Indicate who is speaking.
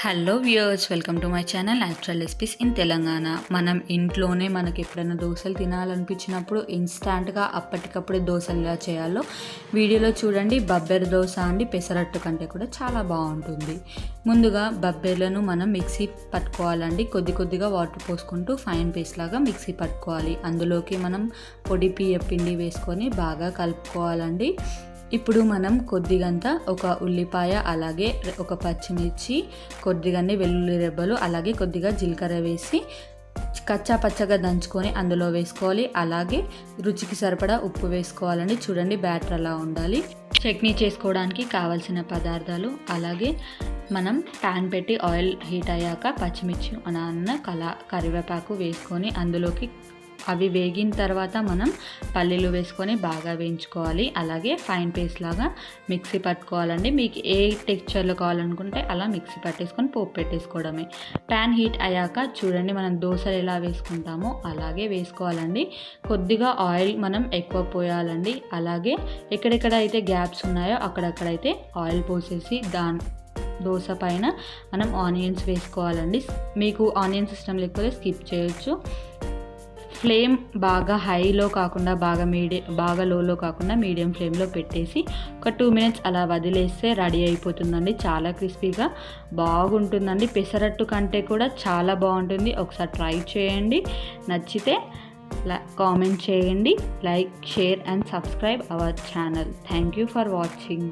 Speaker 1: Hello viewers, welcome to my channel natural recipes in Telangana. మనం ఇంట్లోనే మనకి ఎప్పుడైనా దోశలు తినాలనిపించినప్పుడు ఇన్స్టాంట్గా అప్పటికప్పుడే దోశలు ఎలా చేయాలో వీడియోలో చూడండి. బబ్బెర దోశ అండి పెసరట్టు కంటే కూడా చాలా బాగుంటుంది. ముందుగా బబ్బెర్లను మనం మిక్సీ పట్టుకోవాలండి. కొద్ది కొద్దిగా వాటర్ పోసుకుంటూ ఫైన్ పేస్ట్ లాగా మిక్సీ పట్టుకోవాలి. అందులోకి మనం పొడి పిండి వేసుకొని బాగా కలుపుకోవాలండి. ఇప్పుడు మనం కొద్దిగంత ఒక ఉల్లిపాయ, అలాగే ఒక పచ్చిమిర్చి, కొద్దిగానే వెల్లుల్లి రెబ్బలు, అలాగే కొద్దిగా జీలకర్ర వేసి కచ్చా పచ్చగా దంచుకొని అందులో వేసుకోవాలి. అలాగే రుచికి సరిపడా ఉప్పు వేసుకోవాలండి. చూడండి బ్యాటర్ అలా ఉండాలి. చట్నీ చేసుకోవడానికి కావాల్సిన పదార్థాలు, అలాగే మనం ప్యాన్ పెట్టి ఆయిల్ హీట్ అయ్యాక పచ్చిమిర్చి కరివేపాకు వేసుకొని అందులోకి అవి వేగిన తర్వాత మనం పల్లీలు వేసుకొని బాగా వేయించుకోవాలి. అలాగే ఫైన్ పేస్ట్ లాగా మిక్సీ పట్టుకోవాలండి. మీకు ఏ టెక్స్చర్లో కావాలనుకుంటే అలా మిక్సీ పట్టేసుకొని పోపు పెట్టేసుకోవడమే. ప్యాన్ హీట్ అయ్యాక చూడండి మనం దోశలు ఎలా వేసుకుంటామో అలాగే వేసుకోవాలండి. కొద్దిగా ఆయిల్ మనం ఎక్కువ పోయాలండి. అలాగే ఎక్కడెక్కడ అయితే గ్యాప్స్ ఉన్నాయో అక్కడక్కడైతే ఆయిల్ పోసేసి దోశ పైన మనం ఆనియన్స్ వేసుకోవాలండి. మీకు ఆనియన్స్ ఇష్టం లేకపోతే స్కిప్ చేయొచ్చు. ఫ్లేమ్ బాగా హైలో కాకుండా బాగా లోలో కాకుండా మీడియం ఫ్లేమ్లో పెట్టేసి ఒక 2 minutes అలా వదిలేస్తే రెడీ అయిపోతుందండి. చాలా క్రిస్పీగా బాగుంటుందండి. పెసరట్టు కంటే కూడా చాలా బాగుంటుంది. ఒకసారి ట్రై చేయండి. నచ్చితే కామెంట్ చేయండి. Like, share and subscribe our channel. Thank you for watching.